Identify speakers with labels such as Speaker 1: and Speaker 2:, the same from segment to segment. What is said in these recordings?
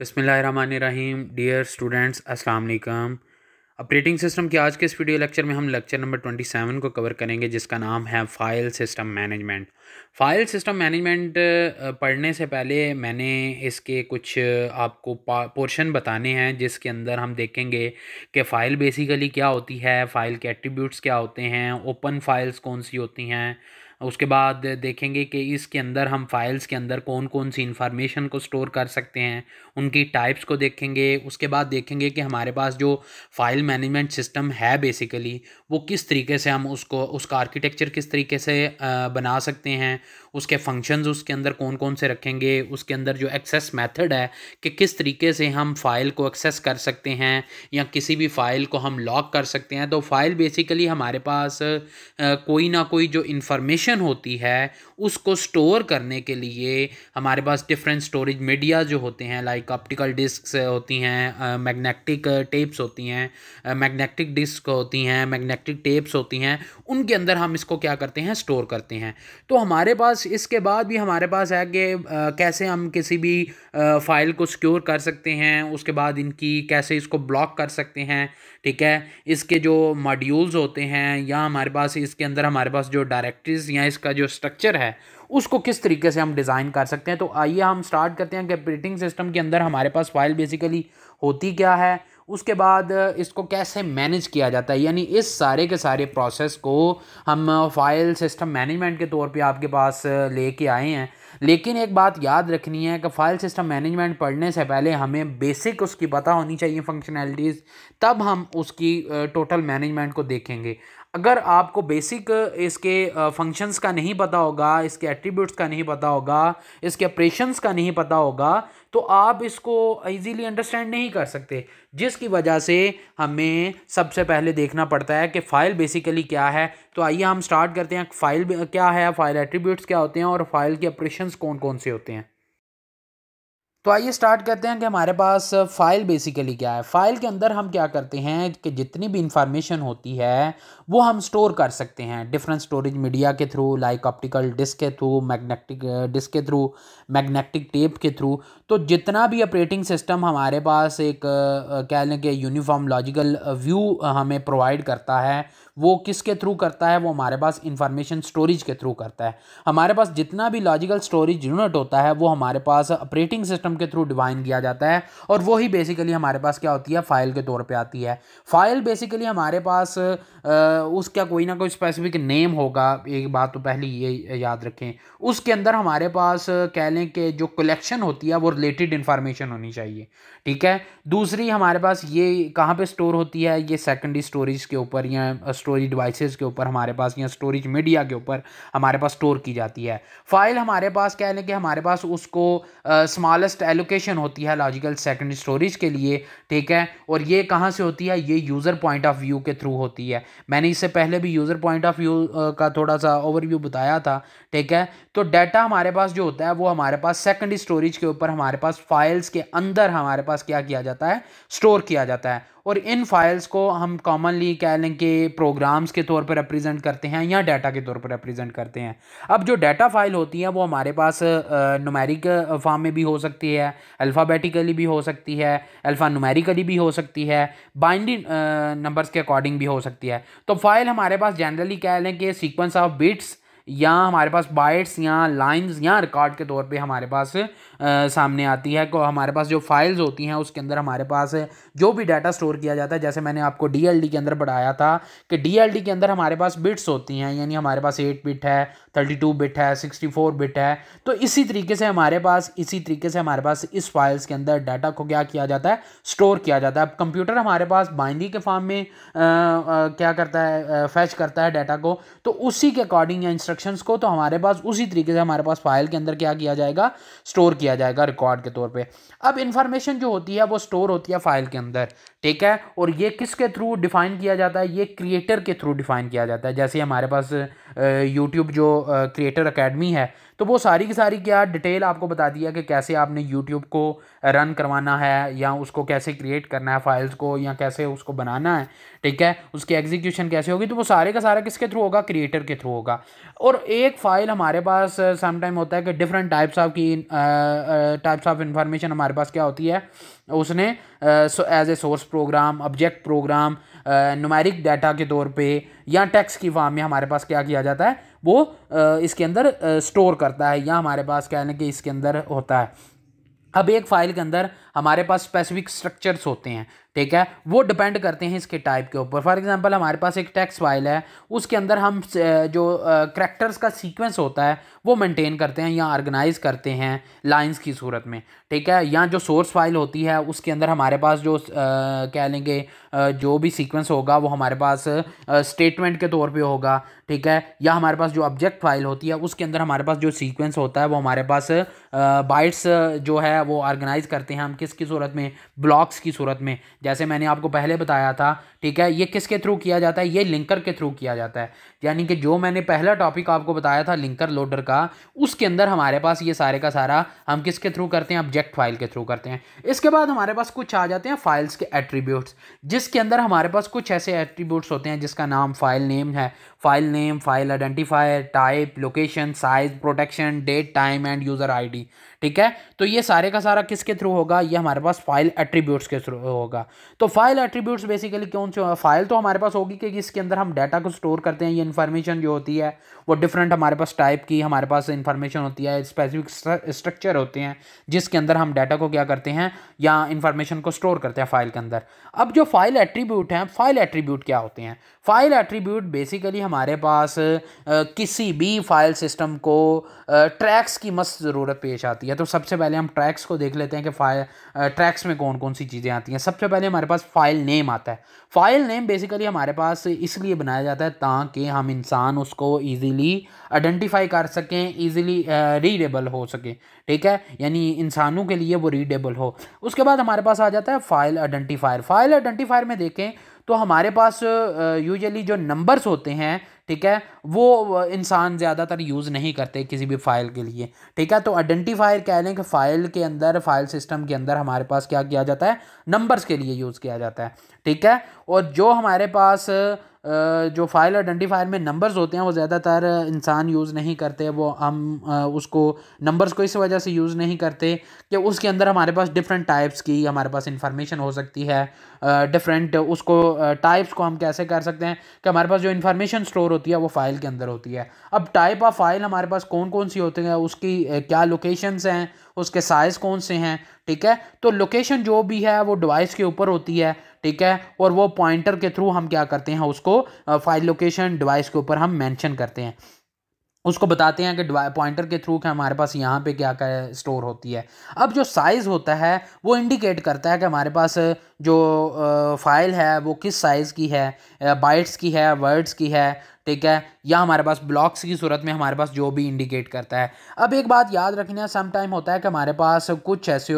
Speaker 1: बिस्मिल्लाहिर्रहमानिर्रहीम। Dear students, अस्सलाम वालेकुम। ऑपरेटिंग सिस्टम के आज के इस वीडियो लेक्चर में हम लेक्चर नंबर 27 को कवर करेंगे, जिसका नाम है file system management. File system management पढ़ने से पहले मैंने इसके कुछ आपको पोर्शन बताने हैं, जिसके अंदर हम देखेंगे कि फ़ाइल बेसिकली क्या होती है, फ़ाइल के एट्रीब्यूट्स क्या होते हैं, ओपन फाइल्स कौन सी होती हैं। उसके बाद देखेंगे कि इसके अंदर हम फाइल्स के अंदर कौन कौन सी इंफॉर्मेशन को स्टोर कर सकते हैं, उनकी टाइप्स को देखेंगे। उसके बाद देखेंगे कि हमारे पास जो फाइल मैनेजमेंट सिस्टम है बेसिकली वो किस तरीके से हम उसका आर्किटेक्चर किस तरीके से बना सकते हैं, उसके फंक्शंस उसके अंदर कौन कौन से रखेंगे, उसके अंदर जो एक्सेस मेथड है कि किस तरीके से हम फाइल को एक्सेस कर सकते हैं या किसी भी फाइल को हम लॉक कर सकते हैं। तो फाइल बेसिकली हमारे पास कोई ना कोई जो इन्फॉर्मेशन होती है उसको स्टोर करने के लिए हमारे पास डिफरेंट स्टोरेज मीडिया जो होते हैं, लाइक ऑप्टिकल डिस्क होती हैं, मैग्नेटिक टेप्स होती हैं, मैग्नेटिक डिस्क होती हैं, मैग्नेटिक टेप्स होती हैं, उनके अंदर हम इसको क्या करते हैं, स्टोर करते हैं। तो हमारे पास इसके बाद भी हमारे पास है कि कैसे हम किसी भी फाइल को सिक्योर कर सकते हैं, उसके बाद इनकी कैसे इसको ब्लॉक कर सकते हैं। ठीक है, इसके जो मॉड्यूल्स होते हैं या हमारे पास इसके अंदर हमारे पास जो डायरेक्टरीज या इसका जो स्ट्रक्चर है उसको किस तरीके से हम डिज़ाइन कर सकते हैं। तो आइए हम स्टार्ट करते हैं कि ऑपरेटिंग सिस्टम के अंदर हमारे पास फाइल बेसिकली होती क्या है, उसके बाद इसको कैसे मैनेज किया जाता है। यानी इस सारे के सारे प्रोसेस को हम फाइल सिस्टम मैनेजमेंट के तौर पे आपके पास लेके आए हैं। लेकिन एक बात याद रखनी है कि फ़ाइल सिस्टम मैनेजमेंट पढ़ने से पहले हमें बेसिक उसकी पता होनी चाहिए फंक्शनैलिटीज़, तब हम उसकी टोटल मैनेजमेंट को देखेंगे। अगर आपको बेसिक इसके फंक्शंस का नहीं पता होगा, इसके एट्रीब्यूट्स का नहीं पता होगा, इसके ऑपरेशंस का नहीं पता होगा, तो आप इसको इजीली अंडरस्टैंड नहीं कर सकते। जिसकी वजह से हमें सबसे पहले देखना पड़ता है कि फ़ाइल बेसिकली क्या है। तो आइए हम स्टार्ट करते हैं, फ़ाइल क्या है, फ़ाइल एट्रीब्यूट्स क्या होते हैं और फाइल के ऑपरेशंस कौन कौन से होते हैं। तो आइए स्टार्ट करते हैं कि हमारे पास फ़ाइल बेसिकली क्या है। फ़ाइल के अंदर हम क्या करते हैं कि जितनी भी इंफॉर्मेशन होती है वो हम स्टोर कर सकते हैं डिफरेंट स्टोरेज मीडिया के थ्रू, लाइक ऑप्टिकल डिस्क के थ्रू, मैग्नेटिक डिस्क के थ्रू, मैग्नेटिक टेप के थ्रू। तो जितना भी ऑपरेटिंग सिस्टम हमारे पास एक कह लें कि यूनिफॉर्म लॉजिकल व्यू हमें प्रोवाइड करता है, वो किसके थ्रू करता है, वो हमारे पास इंफॉर्मेशन स्टोरेज के थ्रू करता है। हमारे पास जितना भी लॉजिकल स्टोरेज यूनिट होता है वो हमारे पास ऑपरेटिंग सिस्टम के थ्रू डिवाइन किया जाता है, और वही बेसिकली हमारे पास क्या होती है, फाइल के तौर पे आती है। फाइल बेसिकली हमारे पास उसका कोई ना कोई स्पेसिफिक नेम होगा, एक बात तो पहले ये याद रखें। उसके अंदर हमारे पास कह लें कि जो कलेक्शन होती है वो रिलेटेड इन्फॉर्मेशन होनी चाहिए। ठीक है, दूसरी हमारे पास ये कहाँ पे स्टोर होती है, ये सेकेंडरी स्टोरेज के ऊपर या स्टोरेज डिवाइसेस के ऊपर हमारे पास, या स्टोरेज मीडिया के ऊपर हमारे पास स्टोर की जाती है। फाइल हमारे पास कह लें कि हमारे पास उसको स्मॉलेस्ट एलोकेशन होती है लॉजिकल सेकेंडरी स्टोरेज के लिए। ठीक है, और ये कहाँ से होती है, ये यूज़र पॉइंट ऑफ व्यू के थ्रू होती है। मैंने इससे पहले भी यूज़र पॉइंट ऑफ व्यू का थोड़ा सा ओवरव्यू बताया था। ठीक है, तो डाटा हमारे पास जो होता है वो हमारे पास सेकेंडरी स्टोरेज के ऊपर हमारे पास फाइल्स के अंदर हमारे पास क्या किया जाता है, स्टोर किया जाता है। और इन फाइल्स को हम कॉमनली कह लें कि प्रोग्राम्स के तौर पर रिप्रेजेंट करते हैं या डाटा के तौर पर रिप्रेजेंट करते हैं। अब जो डाटा फाइल होती है वो हमारे पास न्यूमेरिक फॉर्म में भी हो सकती है, अल्फ़ाबेटिकली भी हो सकती है, अल्फ़ा न्यूमेरिकली भी हो सकती है, बाइनरी नंबर्स के अकॉर्डिंग भी हो सकती है। तो फाइल हमारे पास जनरली कह लें कि सीक्वेंस ऑफ बिट्स या हमारे पास बाइट्स या लाइंस या रिकॉर्ड के तौर पे हमारे पास सामने आती है। को हमारे पास जो फाइल्स होती हैं उसके अंदर हमारे पास जो भी डाटा स्टोर किया जाता है, जैसे मैंने आपको डीएलडी के अंदर पढ़ाया था कि डीएलडी के अंदर हमारे पास बिट्स होती हैं, यानी हमारे पास 8 बिट है, 32 बिट है, 64 बिट है। तो इसी तरीके से हमारे पास इस फाइल्स के अंदर डाटा को क्या किया जाता है, स्टोर किया जाता है। अब कंप्यूटर हमारे पास बाइनरी के फॉर्म में क्या करता है, फैच करता है डाटा को, तो उसी के अकॉर्डिंग या इंस्ट्रक्शंस को तो हमारे पास उसी तरीके से हमारे पास फाइल के अंदर क्या किया जाएगा, स्टोर किया जाएगा रिकॉर्ड के तौर पे। अब इंफॉर्मेशन जो होती है वो स्टोर होती है फाइल के अंदर। ठीक है, और ये किसके थ्रू डिफाइन किया जाता है, ये क्रिएटर के थ्रू डिफाइन किया जाता है। जैसे हमारे पास यूट्यूब जो क्रिएटर एकेडमी है, तो वो सारी की सारी क्या डिटेल आपको बता दिया कि कैसे आपने यूट्यूब को रन करवाना है या उसको कैसे क्रिएट करना है फाइल्स को या कैसे उसको बनाना है, ठीक है, उसकी एग्जीक्यूशन कैसे होगी। तो वो सारे का सारा किसके थ्रू होगा, क्रिएटर के थ्रू होगा। और एक फ़ाइल हमारे पास सम टाइम होता है कि डिफरेंट टाइप्स ऑफ इंफॉर्मेशन हमारे पास क्या होती है, उसने as a source program, object program, numeric data के तौर पे या टेक्स्ट की फॉर्म में हमारे पास क्या किया जाता है, वो इसके अंदर स्टोर करता है या हमारे पास कहने के इसके अंदर होता है। अब एक फ़ाइल के अंदर हमारे पास स्पेसिफिक स्ट्रक्चर्स होते हैं, ठीक है, वो डिपेंड करते हैं इसके टाइप के ऊपर। फॉर एग्जांपल हमारे पास एक टेक्स्ट फाइल है, उसके अंदर हम जो करैक्टर्स का सीक्वेंस होता है वो मेंटेन करते हैं या ऑर्गेनाइज करते हैं लाइंस की सूरत में, ठीक है। या जो सोर्स फाइल होती है उसके अंदर हमारे पास जो कह लेंगे जो भी सीक्वेंस होगा वो हमारे पास स्टेटमेंट के तौर पे होगा, ठीक है। या हमारे पास जो ऑब्जेक्ट फाइल होती है उसके अंदर हमारे पास जो सीक्वेंस होता है वो हमारे पास बाइट्स जो है वो ऑर्गेनाइज करते हैं हम किसकी सूरत में, ब्लॉक्स की सूरत में। जैसे मैंने आपको पहले बताया था, ठीक है, ये किसके थ्रू किया जाता है, ये लिंकर के थ्रू किया जाता है। यानी कि जो मैंने पहला टॉपिक आपको बताया था लिंकर लोडर का, उसके अंदर हमारे पास ये सारे का सारा हम किसके थ्रू करते हैं, ऑब्जेक्ट फाइल के थ्रू करते हैं। इसके बाद हमारे पास कुछ आ जाते हैं फाइल्स के एट्रीब्यूट्स, जिसके अंदर हमारे पास कुछ ऐसे एट्रीब्यूट्स होते हैं जिसका नाम फाइल नेम है, file name, file identifier, type, location, size, protection, date, time and user ID, ठीक है। तो ये सारे का सारा किसके थ्रू होगा, ये हमारे पास फाइल एट्रीब्यूट्स के थ्रू होगा। तो फाइल एट्रीब्यूट्स बेसिकली कौन से, फाइल तो हमारे पास होगी कि इसके अंदर हम डाटा को स्टोर करते हैं। ये इन्फॉर्मेशन जो होती है वो डिफरेंट हमारे पास टाइप की हमारे पास इन्फॉर्मेशन होती है, स्पेसिफिक स्ट्रक्चर होते हैं जिसके अंदर हम डाटा को क्या करते हैं या इन्फॉर्मेशन को स्टोर करते हैं फाइल के अंदर। अब जो फाइल एट्रीब्यूट हैं, फाइल एट्रीब्यूट क्या होते हैं, फाइल एट्रीब्यूट बेसिकली हमारे पास किसी भी फाइल सिस्टम को ट्रैक्स की मस्त ज़रूरत पेश आती है। तो सबसे पहले हम ट्रैक्स को देख लेते हैं कि फाइल ट्रैक्स में कौन कौन सी चीज़ें आती हैं। सबसे पहले हमारे पास फाइल नेम आता है। फाइल नेम बेसिकली हमारे पास इसलिए बनाया जाता है ताकि हम इंसान उसको ईजीली आइडेंटिफाई कर सकें, ईजीली रीडेबल हो सके, ठीक है, यानी इंसानों के लिए वो रीडेबल हो। उसके बाद हमारे पास आ जाता है फाइल आइडेंटिफायर। फाइल आइडेंटिफायर में देखें तो हमारे पास यूजुअली जो नंबर्स होते हैं, ठीक है, वो इंसान ज़्यादातर यूज़ नहीं करते किसी भी फाइल के लिए, ठीक है। तो आइडेंटिफायर कह लें कि फ़ाइल के अंदर, फाइल सिस्टम के अंदर हमारे पास क्या किया जाता है, नंबर्स के लिए यूज़ किया जाता है, ठीक है। और जो हमारे पास जो फाइल आइडेंटिफायर में नंबर्स होते हैं वो ज़्यादातर इंसान यूज़ नहीं करते। वो हम उसको नंबर्स को इस वजह से यूज़ नहीं करते कि उसके अंदर हमारे पास डिफरेंट टाइप्स की हमारे पास इंफॉर्मेशन हो सकती है। डिफरेंट उसको टाइप्स को हम कैसे कर सकते हैं कि हमारे पास जो इन्फॉर्मेशन स्टोर होती है वो फाइल के अंदर होती है। अब टाइप ऑफ फाइल हमारे पास कौन कौन सी होती है, उसकी क्या लोकेशंस हैं, उसके साइज़ कौन से हैं, ठीक है। तो लोकेशन जो भी है वो डिवाइस के ऊपर होती है, ठीक है, और वो पॉइंटर के थ्रू हम क्या करते हैं, उसको फाइल लोकेशन डिवाइस के ऊपर हम मेंशन करते हैं, उसको बताते हैं कि पॉइंटर के थ्रू हमारे पास यहाँ पे क्या क्या स्टोर होती है। अब जो साइज़ होता है वो इंडिकेट करता है कि हमारे पास जो फाइल है वो किस साइज़ की है, बाइट्स की है, वर्ड्स की है, ठीक है, या हमारे पास ब्लॉक्स की सूरत में हमारे पास जो भी इंडिकेट करता है। अब एक बात याद रखना, सम टाइम होता है कि हमारे पास कुछ ऐसे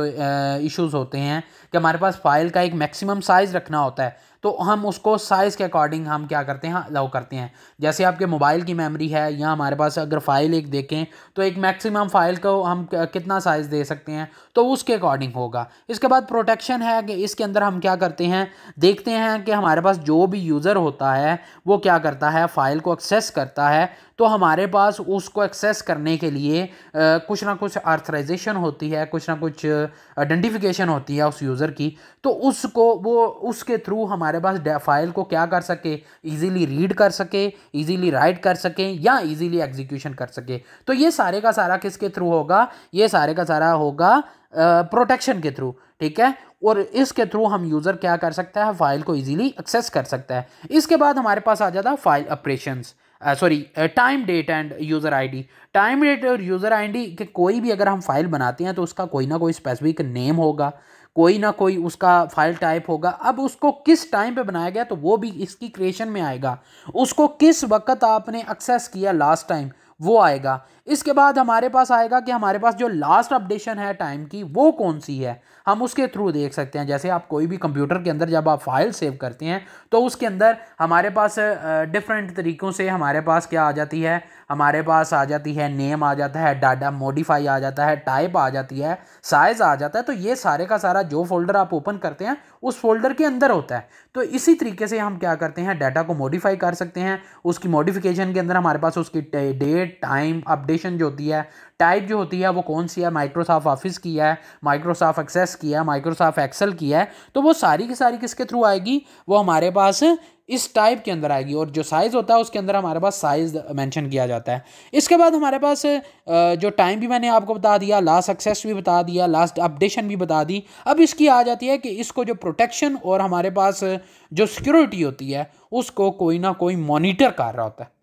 Speaker 1: इश्यूज़ होते हैं कि हमारे पास फाइल का एक मैक्सिमम साइज़ रखना होता है, तो हम उसको साइज़ के अकॉर्डिंग हम क्या करते हैं, अलाउ करते हैं। जैसे आपके मोबाइल की मेमोरी है या हमारे पास अगर फाइल एक देखें तो एक मैक्सिमम फाइल को हम कितना साइज़ दे सकते हैं, तो उसके अकॉर्डिंग होगा। इसके बाद प्रोटेक्शन है कि इसके अंदर हम क्या करते हैं, देखते हैं कि हमारे पास जो भी यूज़र होता है वो क्या करता है, फाइल को एक्सेस करता है, तो हमारे पास उसको एक्सेस करने के लिए कुछ ना कुछ ऑथराइजेशन होती है, कुछ ना कुछ आइडेंटिफिकेशन होती है उस यूज़र की, तो उसको वो उसके थ्रू हमारे पास फाइल को क्या कर सके, इजीली रीड कर सके, इजीली राइट कर सके या इजीली एग्जीक्यूशन कर सके। तो ये सारे का सारा किसके थ्रू होगा, ये सारे का सारा होगा प्रोटेक्शन के थ्रू, ठीक है। और इसके थ्रू हम यूज़र क्या कर सकता है, फाइल को इजीली एक्सेस कर सकता है। इसके बाद हमारे पास आ जाता है file operations, time date and user ID. Time date और यूज़र आईडी के कोई भी अगर हम फाइल बनाते हैं तो उसका कोई ना कोई स्पेसिफिक नेम होगा, कोई ना कोई उसका फाइल टाइप होगा। अब उसको किस टाइम पे बनाया गया तो वो भी इसकी क्रिएशन में आएगा, उसको किस वक्त आपने एक्सेस किया लास्ट टाइम वो आएगा। इसके बाद हमारे पास आएगा कि हमारे पास जो लास्ट अपडेशन है टाइम की वो कौन सी है, हम उसके थ्रू देख सकते हैं। जैसे आप कोई भी कंप्यूटर के अंदर जब आप फाइल सेव करते हैं तो उसके अंदर हमारे पास डिफरेंट तरीक़ों से हमारे पास क्या आ जाती है, हमारे पास आ जाती है नेम आ जाता है, डाटा मॉडिफाई आ जाता है, टाइप आ जाती है, साइज़ आ जाता है। तो ये सारे का सारा जो फोल्डर आप ओपन करते हैं उस फोल्डर के अंदर होता है। तो इसी तरीके से हम क्या करते हैं, डाटा को मॉडिफाई कर सकते हैं। उसकी मॉडिफिकेशन के अंदर हमारे पास उसकी डेट टाइम अपडेशन जो होती है, टाइप जो होती है वो कौन सी है, माइक्रोसॉफ्ट ऑफिस की है, माइक्रोसॉफ्ट एक्सेस की है, माइक्रोसॉफ्ट एक्सेल की है। तो वो सारी की सारी किसके थ्रू आएगी, वो हमारे पास इस टाइप के अंदर आएगी। और जो साइज़ होता है उसके अंदर हमारे पास साइज़ मेंशन किया जाता है। इसके बाद हमारे पास जो टाइम भी मैंने आपको बता दिया, लास्ट एक्सेस भी बता दिया, लास्ट अपडेशन भी बता दी। अब इसकी आ जाती है कि इसको जो प्रोटेक्शन और हमारे पास जो सिक्योरिटी होती है उसको कोई ना कोई मॉनिटर कर रहा होता है।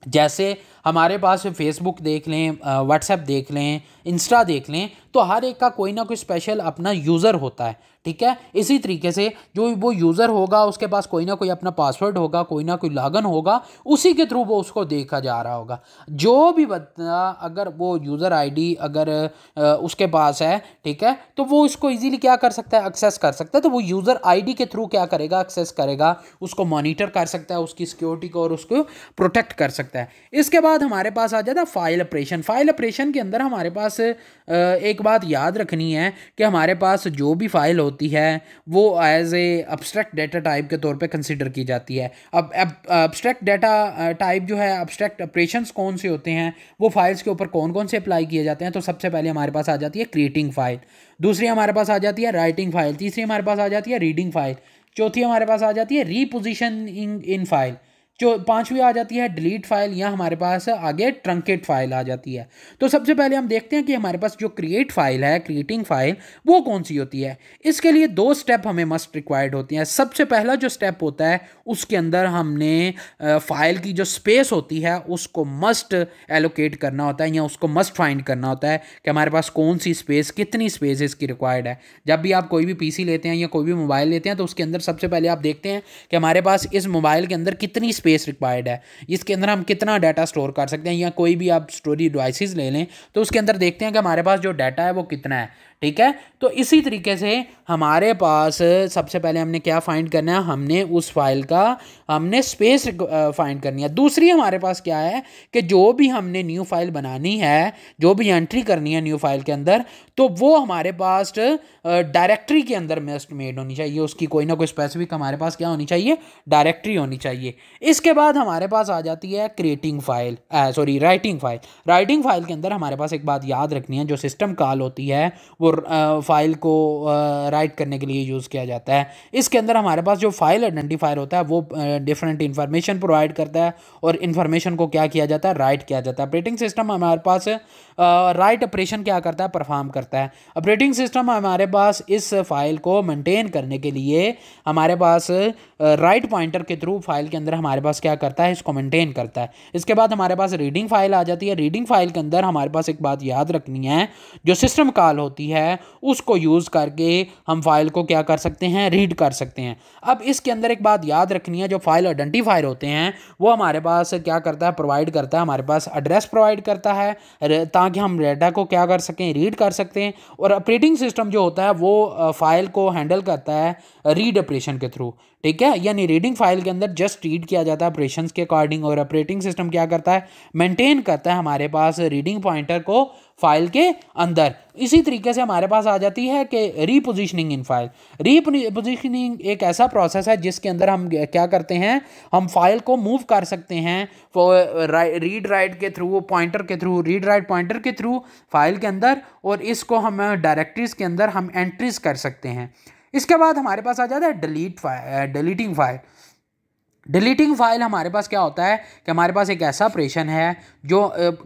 Speaker 1: जैसे हमारे पास फेसबुक देख लें, व्हाट्सएप देख लें, इंस्टा देख लें, तो हर एक का कोई ना कोई स्पेशल अपना यूज़र होता है, ठीक है। इसी तरीके से जो वो यूज़र होगा उसके पास कोई ना कोई अपना पासवर्ड होगा, कोई ना कोई लॉगिन होगा, उसी के थ्रू वो उसको देखा जा रहा होगा। जो भी बंदा अगर वो यूज़र आईडी अगर उसके पास है, ठीक है, तो वो उसको इजीली क्या कर सकता है, एक्सेस कर सकता है। तो वो यूज़र आईडी के थ्रू क्या करेगा, एक्सेस करेगा, उसको मॉनिटर कर सकता है, उसकी सिक्योरिटी को और उसको प्रोटेक्ट कर सकता है। इसके बाद हमारे पास आ जाता है फाइल ऑपरेशन। फाइल ऑपरेशन के अंदर हमारे पास एक बात याद रखनी है कि हमारे पास जो भी फाइल होती है वो as a abstract data type के तौर पे कंसिडर की जाती है। अब अब्स्ट्रैक्ट डाटा टाइप जो है, अब्स्ट्रैक्ट ऑपरेशंस कौन से होते हैं, वो फाइल्स के ऊपर कौन कौन से अप्लाई किए जाते हैं। तो सबसे पहले हमारे पास आ जाती है क्रिएटिंग फाइल, दूसरी हमारे पास आ जाती है राइटिंग फाइल, तीसरी हमारे पास आ जाती है रीडिंग फाइल, चौथी हमारे पास आ जाती है रीपोजिशनिंग इन फाइल, जो पांचवी आ जाती है डिलीट फाइल, या हमारे पास आगे ट्रंकेट फाइल आ जाती है। तो सबसे पहले हम देखते हैं कि हमारे पास जो क्रिएट फाइल है, क्रिएटिंग फाइल, वो कौन सी होती है। इसके लिए दो स्टेप हमें मस्ट रिक्वायर्ड होती हैं। सबसे पहला जो स्टेप होता है उसके अंदर हमने फाइल की जो स्पेस होती है उसको मस्ट एलोकेट करना होता है, या उसको मस्ट फाइंड करना होता है कि हमारे पास कौन सी स्पेस, कितनी स्पेस इसकी रिक्वायर्ड है। जब भी आप कोई भी पीसी लेते हैं या कोई भी मोबाइल लेते हैं तो उसके अंदर सबसे पहले आप देखते हैं कि हमारे पास इस मोबाइल के अंदर कितनी स्पेस रिक्वायर्ड है, इसके अंदर हम कितना डाटा स्टोर कर सकते हैं। या कोई भी आप स्टोरेज डिवाइसेस ले लें तो उसके अंदर देखते हैं कि हमारे पास जो डाटा है वो कितना है, ठीक है। तो इसी तरीके से हमारे पास सबसे पहले हमने क्या फाइंड करना है, हमने उस फाइल का हमने स्पेस फाइंड करनी है। दूसरी हमारे पास क्या है कि जो भी हमने न्यू फाइल बनानी है, जो भी एंट्री करनी है न्यू फाइल के अंदर, तो वो हमारे पास डायरेक्टरी के अंदर मस्ट मेड होनी चाहिए। उसकी कोई ना कोई स्पेसिफिक हमारे पास क्या होनी चाहिए, डायरेक्टरी होनी चाहिए। इसके बाद हमारे पास आ जाती है creating file, writing file. Writing file के अंदर हमारे पास एक बात याद रखनी है, जो सिस्टम कॉल होती है वो फाइल को राइट करने के लिए यूज़ किया जाता है। इसके अंदर हमारे पास जो फाइल आइडेंटिफायर होता है वो डिफरेंट इन्फॉर्मेशन प्रोवाइड करता है और इन्फॉर्मेशन को क्या किया जाता है, राइट किया जाता है। ऑपरेटिंग सिस्टम हमारे पास राइट ऑपरेशन क्या करता है, परफॉर्म करता है। ऑपरेटिंग सिस्टम हमारे पास इस फाइल को मेंटेन करने के लिए हमारे पास राइट पॉइंटर के थ्रू फाइल के अंदर हमारे पास क्या करता है, इसको मेंटेन करता है। इसके बाद हमारे पास रीडिंग फाइल आ जाती है। रीडिंग फाइल के अंदर हमारे पास एक बात याद रखनी है, जो सिस्टम कॉल होती है उसको यूज़ करके हम फाइल को क्या कर सकते हैं, रीड कर सकते हैं। अब इसके अंदर एक बात याद रखनी है, जो फाइल आइडेंटिफायर होते हैं वो हमारे पास क्या करता है, प्रोवाइड करता है, हमारे पास एड्रेस प्रोवाइड करता है ताकि हम डाटा को क्या कर सकें, रीड कर सकते हैं। और ऑपरेटिंग सिस्टम जो होता है वो फाइल को हैंडल करता है रीड ऑपरेशन के थ्रू, ठीक है। यानी रीडिंग फाइल के अंदर जस्ट रीड किया जाता है ऑपरेशंस के अकॉर्डिंग, और ऑपरेटिंग सिस्टम क्या करता है, मेंटेन करता है हमारे पास रीडिंग पॉइंटर को फाइल के अंदर। इसी तरीके से हमारे पास आ जाती है कि रीपोजिशनिंग इन फाइल। रीपोजिशनिंग एक ऐसा प्रोसेस है जिसके अंदर हम क्या करते हैं, हम फाइल को मूव कर सकते हैं रीड राइट के थ्रू, पॉइंटर के थ्रू, रीड राइट पॉइंटर के थ्रू फाइल के अंदर, और इसको हम डायरेक्टरीज के अंदर हम एंट्रीज कर सकते हैं। इसके बाद हमारे पास आ जाता है डिलीटिंग फाइल। डिलीटिंग फाइल हमारे पास क्या होता है कि हमारे पास एक ऐसा ऑपरेशन है जो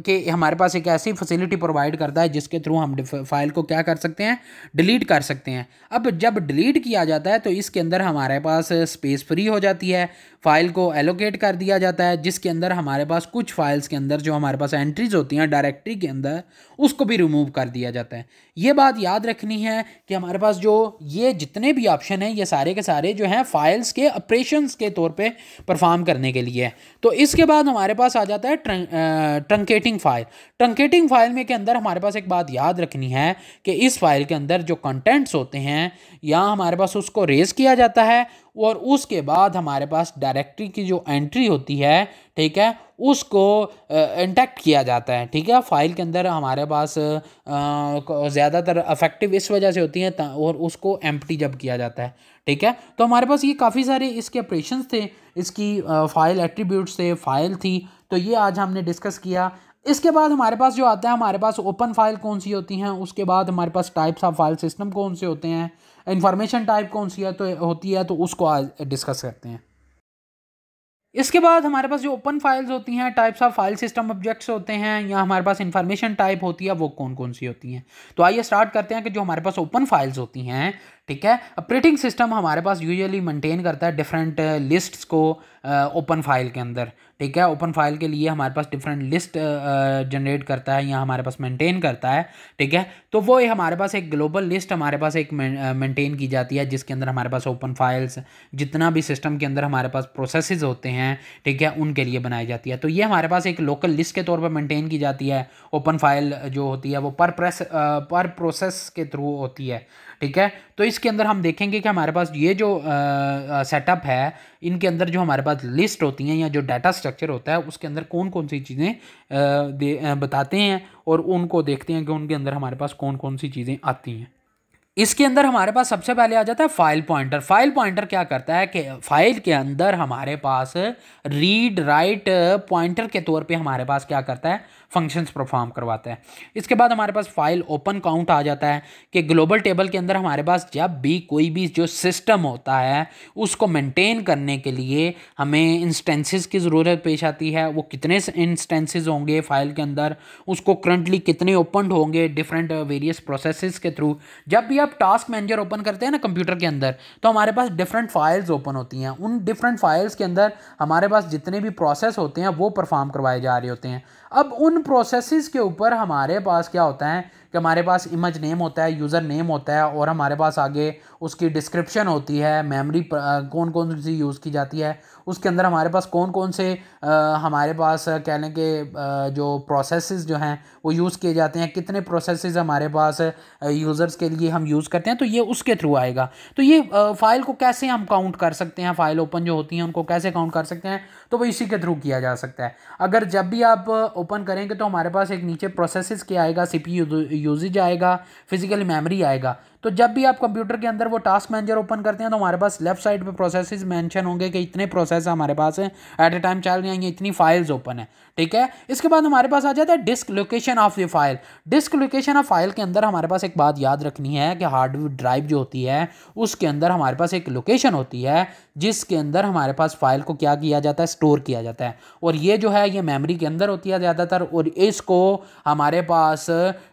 Speaker 1: कि हमारे पास एक ऐसी फैसिलिटी प्रोवाइड करता है जिसके थ्रू हम फाइल को क्या कर सकते हैं, डिलीट कर सकते हैं। अब जब डिलीट किया जाता है तो इसके अंदर हमारे पास स्पेस फ्री हो जाती है, फाइल को एलोकेट कर दिया जाता है, जिसके अंदर हमारे पास कुछ फाइल्स के अंदर जो हमारे पास एंट्रीज होती हैं डायरेक्टरी के अंदर, उसको भी रिमूव कर दिया जाता है। ये बात याद रखनी है कि हमारे पास जो ये जितने भी ऑप्शन हैं ये सारे के सारे जो हैं फाइल्स के ऑपरेशंस के तौर पे परफॉर्म करने के लिए। तो इसके बाद हमारे पास आ जाता है ट्रंकेटिंग फाइल। ट्रंकेटिंग फाइल में के अंदर हमारे पास एक बात याद रखनी है कि इस फाइल के अंदर जो कंटेंट्स होते हैं या हमारे पास उसको रेज किया जाता है और उसके बाद हमारे पास डायरेक्टरी की जो एंट्री होती है, ठीक है, उसको इंटैक्ट किया जाता है। ठीक है, फाइल के अंदर हमारे पास ज़्यादातर अफेक्टिव इस वजह से होती हैं और उसको एम्प्टी जब किया जाता है। ठीक है, तो हमारे पास ये काफ़ी सारे इसके ऑपरेशंस थे, इसकी फाइल एट्रीब्यूट्स थे, फाइल थी, तो ये आज हमने डिस्कस किया। इसके बाद हमारे पास जो आता है, हमारे पास ओपन फाइल कौन सी होती हैं, उसके बाद हमारे पास टाइप्स ऑफ फाइल सिस्टम कौन से होते हैं, इंफॉर्मेशन टाइप कौन सी है तो होती है, तो उसको आज डिस्कस करते हैं। इसके बाद हमारे पास जो ओपन फाइल्स होती हैं, types of file system objects होते हैं, या हमारे पास इंफॉर्मेशन टाइप होती है, वो कौन कौन सी होती हैं। तो आइए स्टार्ट करते हैं कि जो हमारे पास ओपन फाइल्स होती हैं, ठीक है, ऑपरेटिंग सिस्टम हमारे पास यूजुअली मेंटेन करता है डिफरेंट लिस्ट्स को ओपन फाइल के अंदर। ठीक है, ओपन फाइल के लिए हमारे पास डिफरेंट लिस्ट जनरेट करता है या हमारे पास मेंटेन करता है। ठीक है, तो वो हमारे पास एक ग्लोबल लिस्ट हमारे पास एक मेंटेन की जाती है, जिसके अंदर हमारे पास ओपन फाइल्स जितना भी सिस्टम के अंदर हमारे पास प्रोसेसेस होते हैं, ठीक है, उनके लिए बनाई जाती है। तो ये हमारे पास एक लोकल लिस्ट के तौर पर मेंटेन की जाती है। ओपन फाइल जो होती है वो पर प्रोसेस के थ्रू होती है। ठीक है, तो इसके अंदर हम देखेंगे कि हमारे पास ये जो सेटअप है, इनके अंदर जो हमारे पास लिस्ट होती हैं या जो डाटा स्ट्रक्चर होता है, उसके अंदर कौन कौन सी चीज़ें बताते हैं और उनको देखते हैं कि उनके अंदर हमारे पास कौन कौन सी चीज़ें आती हैं। इसके अंदर हमारे पास सबसे पहले आ जाता है फाइल पॉइंटर। फाइल पॉइंटर क्या करता है कि फाइल के अंदर हमारे पास रीड राइट पॉइंटर के तौर पे हमारे पास क्या करता है, फंक्शंस परफॉर्म करवाता है। इसके बाद हमारे पास फाइल ओपन काउंट आ जाता है कि ग्लोबल टेबल के अंदर हमारे पास जब भी कोई भी जो सिस्टम होता है उसको मेंटेन करने के लिए हमें इंस्टेंसेस की ज़रूरत पेश आती है। वो कितने इंस्टेंसेस होंगे फाइल के अंदर, उसको करंटली कितने ओपन होंगे डिफरेंट वेरियस प्रोसेसेस के थ्रू। जब भी आप टास्क मैनेजर ओपन करते हैं ना कंप्यूटर के अंदर, तो हमारे पास डिफरेंट फाइल्स ओपन होती हैं। उन डिफरेंट फाइल्स के अंदर हमारे पास जितने भी प्रोसेस होते हैं वो परफॉर्म करवाए जा रहे होते हैं। अब उन प्रोसेसेस के ऊपर हमारे पास क्या होता है कि हमारे पास इमेज नेम होता है, यूज़र नेम होता है, और हमारे पास आगे उसकी डिस्क्रिप्शन होती है, मेमोरी कौन कौन सी यूज़ की जाती है, उसके अंदर हमारे पास कौन कौन से हमारे पास कह लें कि जो प्रोसेसेस जो हैं वो यूज़ किए जाते हैं, कितने प्रोसेसेस हमारे पास यूज़र्स के लिए हम यूज़ करते हैं, तो ये उसके थ्रू आएगा। तो ये फ़ाइल को कैसे हम काउंट कर सकते हैं, फ़ाइल ओपन जो होती हैं उनको कैसे काउंट कर सकते हैं, तो वो इसी के थ्रू किया जा सकता है। अगर जब भी आप ओपन करेंगे तो हमारे पास एक नीचे प्रोसेसेस क्या आएगा, CPU यूजेज आएगा, फिजिकल मेमोरी आएगा। तो जब भी आप कंप्यूटर के अंदर वो टास्क मैनेजर ओपन करते हैं तो हमारे पास लेफ्ट साइड पे प्रोसेसेस मेंशन होंगे कि इतने प्रोसेस हमारे पास हैं एट ए टाइम चल रही हैं, इतनी फाइल्स ओपन है। ठीक है, इसके बाद हमारे पास आ जाता है disk location of the file. Disk location of file के अंदर हमारे पास एक बात याद रखनी है कि हार्ड ड्राइव जो होती है उसके अंदर हमारे पास एक लोकेशन होती है जिसके अंदर हमारे पास फाइल को क्या किया जाता है, स्टोर किया जाता है। और ये जो है ये मेमोरी के अंदर होती है ज़्यादातर, और इसको हमारे पास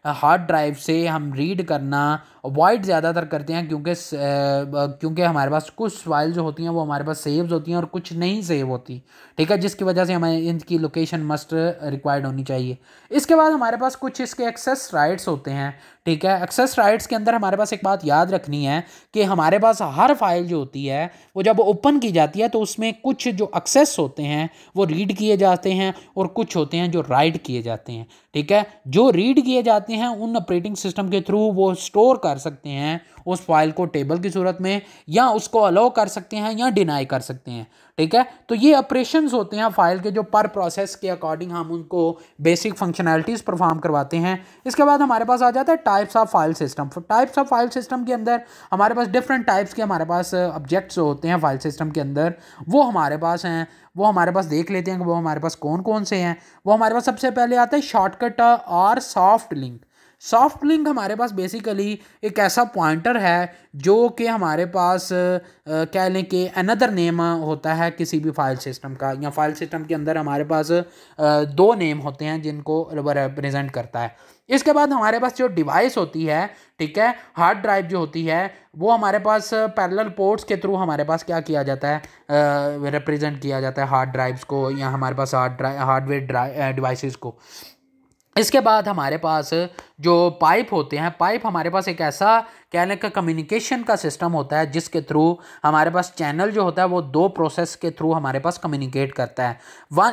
Speaker 1: हार्ड ड्राइव से हम रीड करना अवॉइड ज़्यादातर करते हैं, क्योंकि हमारे पास कुछ फाइल जो होती हैं वो हमारे पास सेव्स होती हैं और कुछ नहीं सेव होती। ठीक है, जिसकी वजह से हमें इनकी लोकेशन मस्ट रिक्वायर्ड होनी चाहिए। इसके बाद हमारे पास कुछ इसके एक्सेस राइट्स होते हैं। ठीक है, एक्सेस राइट्स के अंदर हमारे पास एक बात याद रखनी है कि हमारे पास हर फाइल जो होती है वो जब ओपन की जाती है तो उसमें कुछ जो एक्सेस होते हैं वो रीड किए जाते हैं और कुछ होते हैं जो राइट किए जाते हैं। ठीक है, जो रीड किए जाते हैं उन ऑपरेटिंग सिस्टम के थ्रू वो स्टोर कर सकते हैं उस फाइल को टेबल की सूरत में, या उसको अलाउ कर सकते हैं या डिनाई कर सकते हैं। ठीक है, तो ये ऑपरेशंस होते हैं फाइल के जो पर प्रोसेस के अकॉर्डिंग हम उनको बेसिक फंक्शनैलिटीज़ परफॉर्म करवाते हैं। इसके बाद हमारे पास आ जाता है types of file system. Types of file system के अंदर हमारे पास डिफरेंट टाइप्स के हमारे पास ऑब्जेक्ट्स होते हैं फाइल सिस्टम के अंदर, वो हमारे पास हैं। वो हमारे पास देख लेते हैं कि वो हमारे पास कौन कौन से हैं। वो हमारे पास सबसे पहले आता है शॉर्टकट और सॉफ्ट लिंक। सॉफ्ट लिंक हमारे पास बेसिकली एक ऐसा पॉइंटर है जो कि हमारे पास कह लें कि अनदर नेम होता है किसी भी फाइल सिस्टम का, या फाइल सिस्टम के अंदर हमारे पास दो नेम होते हैं जिनको रिप्रेजेंट करता है। इसके बाद हमारे पास जो डिवाइस होती है, ठीक है, हार्ड ड्राइव जो होती है, वो हमारे पास पैरेलल पोर्ट्स के थ्रू हमारे पास क्या किया जाता है, रिप्रेजेंट किया जाता है हार्ड ड्राइव्स को, या हमारे पास हार्डवेयर डिवाइसेस को। इसके बाद हमारे पास जो पाइप होते हैं, पाइप हमारे पास एक ऐसा कहने का कम्युनिकेशन का सिस्टम होता है जिसके थ्रू हमारे पास चैनल जो होता है वो दो प्रोसेस के थ्रू हमारे पास कम्युनिकेट करता है।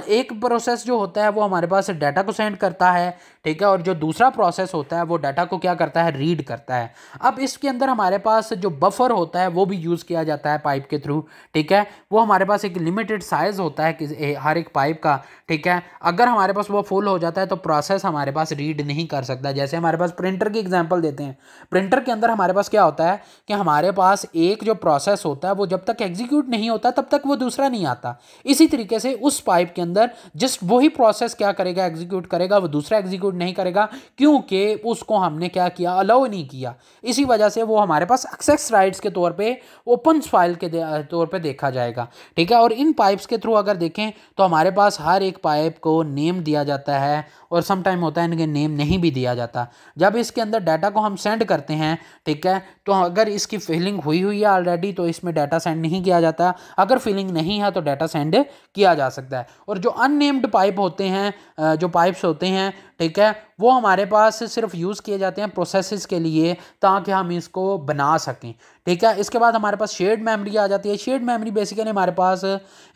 Speaker 1: एक प्रोसेस जो होता है वो हमारे पास डाटा को सेंड करता है, ठीक है, और जो दूसरा प्रोसेस होता है वो डाटा को क्या करता है, रीड करता है। अब इसके अंदर हमारे पास जो बफर होता है वो भी यूज़ किया जाता है पाइप के थ्रू, ठीक है। वो हमारे पास एक लिमिटेड साइज होता है कि हर एक पाइप का, ठीक है। अगर हमारे पास वो फुल हो जाता है तो प्रोसेस हमारे पास रीड नहीं कर सकता। जैसे हमारे पास प्रिंटर की एग्जांपल देते हैं, प्रिंटर के अंदर हमारे पास क्या होता है कि हमारे पास एक जो प्रोसेस होता है वो जब तक एग्जीक्यूट नहीं होता तब तक वो दूसरा नहीं आता। इसी तरीके से उस पाइप के अंदर जस्ट वही प्रोसेस क्या करेगा, एग्जीक्यूट करेगा, वो दूसरा एग्जीक्यूट नहीं करेगा, क्योंकि उसको हमने क्या किया, अलाउ नहीं किया। इसी वजह से वो हमारे पास एक्सेस राइट्स के तौर पे ओपन फाइल के तौर पे देखा जाएगा, ठीक है। और इन पाइप्स के थ्रू अगर देखें तो हमारे पास हर एक पाइप को नेम दिया जाता है और सम टाइम होता है इनके नेम नहीं भी दिया जाता। जब इसके अंदर डाटा को हम सेंड करते हैं, ठीक है, तो अगर इसकी फिलिंग हुई है ऑलरेडी तो इसमें डाटा सेंड नहीं किया जाता, अगर फिलिंग नहीं है तो डाटा सेंड किया जा सकता है। और जो अननेम्ड पाइप होते हैं, जो पाइप्स होते हैं, ठीक है, वो हमारे पास सिर्फ यूज़ किए जाते हैं प्रोसेसेस के लिए ताकि हम इसको बना सकें, ठीक है। इसके बाद हमारे पास शेयर्ड मेमोरी आ जाती है। शेयर्ड मेमोरी बेसिकली हमारे पास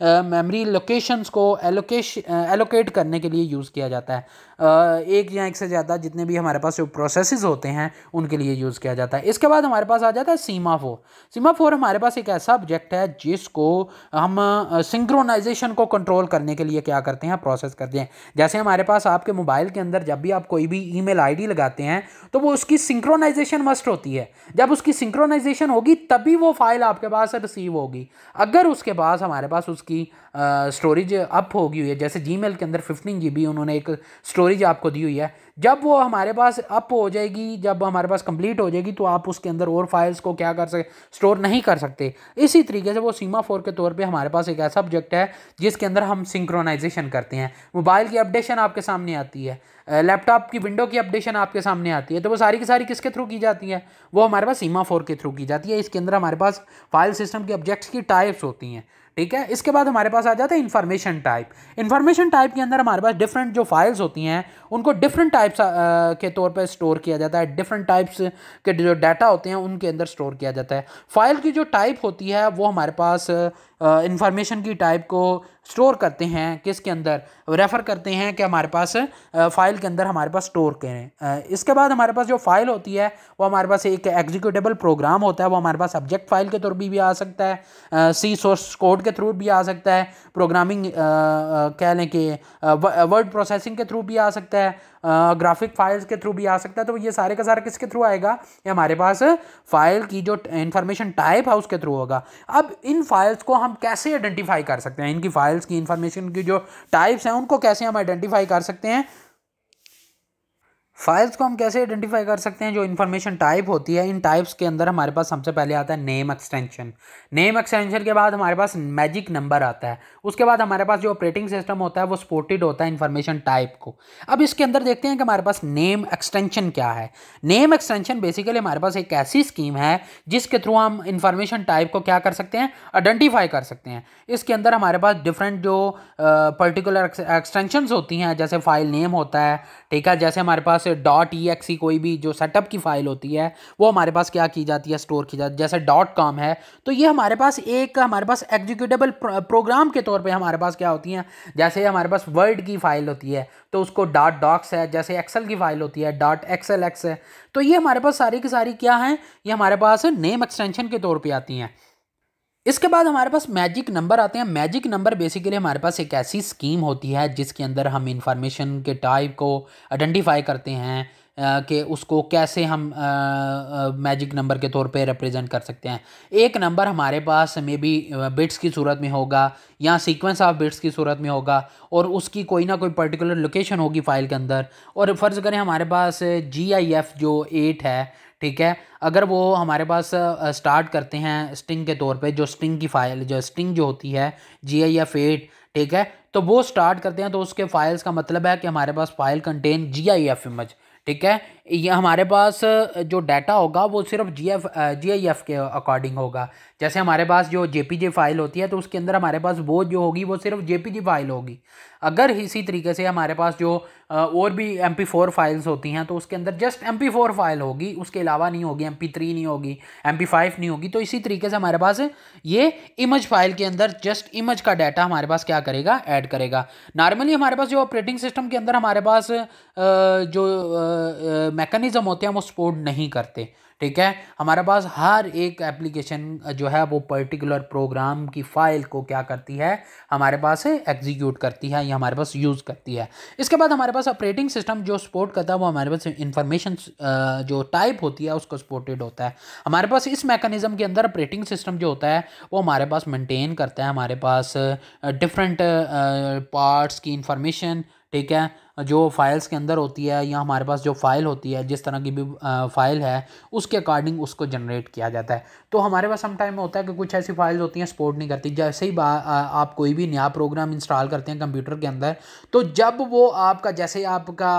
Speaker 1: मेमोरी लोकेशंस को एलोकेट करने के लिए यूज़ किया जाता है। एक या एक से ज़्यादा जितने भी हमारे पास जो प्रोसेसेस होते हैं उनके लिए यूज़ किया जाता है। इसके बाद हमारे पास आ जाता है सीमाफोर। सीमाफोर हमारे पास एक ऐसा ऑब्जेक्ट है जिसको हम सिंक्रोनाइजेशन को कंट्रोल करने के लिए क्या करते हैं, प्रोसेस करते हैं। जैसे हमारे पास आपके मोबाइल के अंदर जब भी आप कोई भी ईमेल आईडी लगाते हैं तो वो उसकी सिंक्रोनाइजेशन मस्ट होती है। जब उसकी सिंक्रोनाइजेशन होगी तभी वो फाइल आपके पास रिसीव होगी। अगर उसके पास हमारे पास उसकी स्टोरेज अप होगी हुई है, जैसे जीमेल के अंदर 15 GB उन्होंने एक स्टोरेज आपको दी हुई है, जब वो हमारे पास अप हो जाएगी, जब हमारे पास कंप्लीट हो जाएगी तो आप उसके अंदर और फाइल्स को क्या कर सकते, स्टोर नहीं कर सकते। इसी तरीके से वो सीमाफोर के तौर पे हमारे पास एक ऐसा ऑब्जेक्ट है जिसके अंदर हम सिंक्रोनाइजेशन करते हैं। मोबाइल की अपडेशन आपके सामने आती है, लैपटॉप की विंडो की अपडेशन आपके सामने आती है, तो वो सारी की सारी किसके थ्रू की जाती है, वो हमारे पास सीमाफोर के थ्रू की जाती है। इसके अंदर हमारे पास फाइल सिस्टम के ऑब्जेक्ट्स की टाइप्स होती हैं, ठीक है। इसके बाद हमारे पास आ जाता है इंफॉर्मेशन टाइप। इंफॉर्मेशन टाइप के अंदर हमारे पास डिफरेंट जो फाइल्स होती हैं उनको डिफरेंट टाइप्स के तौर पे स्टोर किया जाता है। डिफरेंट टाइप्स के जो डाटा होते हैं उनके अंदर स्टोर किया जाता है। फाइल की जो टाइप होती है वो हमारे पास इंफॉर्मेशन की टाइप को स्टोर करते हैं, किसके अंदर रेफ़र करते हैं कि हमारे पास फाइल के अंदर हमारे पास स्टोर करें। इसके बाद हमारे पास जो फाइल होती है वो हमारे पास एक एग्जीक्यूटेबल प्रोग्राम होता है, वो हमारे पास सब्जेक्ट फाइल के तौर पर भी आ सकता है, सी सोर्स कोड के थ्रू भी आ सकता है, प्रोग्रामिंग कह लें कि वर्ड प्रोसेसिंग के थ्रू भी आ सकता है, ग्राफिक फाइल्स के थ्रू भी आ सकता है। तो ये सारे का सारा किसके थ्रू आएगा, ये हमारे पास फाइल की जो इंफॉर्मेशन टाइप है उसके थ्रू होगा। अब इन फाइल्स को हम कैसे आइडेंटिफाई कर सकते हैं, इनकी फाइल्स की इंफॉर्मेशन की जो टाइप्स हैं उनको कैसे हम आइडेंटिफाई कर सकते हैं, फाइल्स को हम कैसे आइडेंटिफाई कर सकते हैं। जो इन्फॉर्मेशन टाइप होती है, इन टाइप्स के अंदर हमारे पास सबसे पहले आता है नेम एक्सटेंशन। नेम एक्सटेंशन के बाद हमारे पास मैजिक नंबर आता है। उसके बाद हमारे पास जो ऑपरेटिंग सिस्टम होता है वो सपोर्टेड होता है इन्फॉर्मेशन टाइप को। अब इसके अंदर देखते हैं कि हमारे पास नेम एक्सटेंशन क्या है। नेम एक्सटेंशन बेसिकली हमारे पास एक ऐसी स्कीम है जिसके थ्रू हम इंफॉर्मेशन टाइप को क्या कर सकते हैं, आइडेंटिफाई कर सकते हैं। इसके अंदर हमारे पास डिफरेंट जो पर्टिकुलर एक्सटेंशंस होती हैं, जैसे फाइल नेम होता है, ठीक है, जैसे हमारे पास .exe कोई भी जो सेटअप की फाइल होती है वो हमारे पास क्या की जाती है, स्टोर की जाती है। जैसे .com है तो ये हमारे पास एक हमारे पास एग्जीक्यूटेबल प्रोग्राम के तौर पे हमारे पास क्या होती हैं, जैसे हमारे पास वर्ड की फाइल होती है तो उसको .docs है, जैसे एक्सेल की फाइल होती है .xlx है। तो ये हमारे पास सारी की सारी क्या हैं, ये हमारे पास नेम एक्सटेंशन के तौर पर आती हैं। इसके बाद हमारे पास मैजिक नंबर आते हैं। मैजिक नंबर बेसिकली हमारे पास एक ऐसी स्कीम होती है जिसके अंदर हम इंफॉर्मेशन के टाइप को आइडेंटिफाई करते हैं कि उसको कैसे हम मैजिक नंबर के तौर पे रिप्रेजेंट कर सकते हैं। एक नंबर हमारे पास मे बी बिट्स की सूरत में होगा या सीक्वेंस ऑफ बिट्स की सूरत में होगा और उसकी कोई ना कोई पर्टिकुलर लोकेशन होगी फाइल के अंदर। और फ़र्ज़ करें हमारे पास GIF जो 8 है, ठीक है, अगर वो हमारे पास स्टार्ट करते हैं स्ट्रिंग के तौर पे, जो स्ट्रिंग की फाइल जो स्ट्रिंग जो होती है GIF 8, ठीक है, तो वो स्टार्ट करते हैं तो उसके फाइल्स का मतलब है कि हमारे पास फाइल कंटेन GIF इमेज, ठीक है, ये हमारे पास जो डाटा होगा वो सिर्फ GIF के अकॉर्डिंग होगा। जैसे हमारे पास जो JPG फाइल होती है तो उसके अंदर हमारे पास वो जो होगी वो सिर्फ JPG फाइल होगी। अगर इसी तरीके से हमारे पास जो और भी MP4 फाइल्स होती हैं तो उसके अंदर जस्ट MP4 फाइल होगी, उसके अलावा नहीं होगी, MP3 नहीं होगी, MP5 नहीं होगी। तो इसी तरीके से हमारे पास ये इमेज फाइल के अंदर जस्ट इमेज का डाटा हमारे पास क्या करेगा, ऐड करेगा। नॉर्मली हमारे पास जो ऑपरेटिंग सिस्टम के अंदर हमारे पास जो मैकेनिज्म होते हैं वो सपोर्ट नहीं करते, ठीक है। हमारे पास हर एक एप्लीकेशन जो है वो पर्टिकुलर प्रोग्राम की फ़ाइल को क्या करती है, हमारे पास एग्जीक्यूट करती है या हमारे पास यूज़ करती है। इसके बाद हमारे पास ऑपरेटिंग सिस्टम जो सपोर्ट करता है वो हमारे पास इंफॉर्मेशन जो टाइप होती है उसको सपोर्टेड होता है। हमारे पास इस मैकेनिज्म के अंदर ऑपरेटिंग सिस्टम जो होता है वो हमारे पास मेंटेन करता है हमारे पास डिफरेंट पार्ट्स की इंफॉर्मेशन, ठीक है, जो फाइल्स के अंदर होती है या हमारे पास जो फाइल होती है, जिस तरह की भी फाइल है उसके अकॉर्डिंग उसको जनरेट किया जाता है। तो हमारे पास सम टाइम में होता है कि कुछ ऐसी फाइल्स होती हैं सपोर्ट नहीं करती। जैसे ही आप कोई भी नया प्रोग्राम इंस्टॉल करते हैं कंप्यूटर के अंदर, तो जब वो आपका जैसे आपका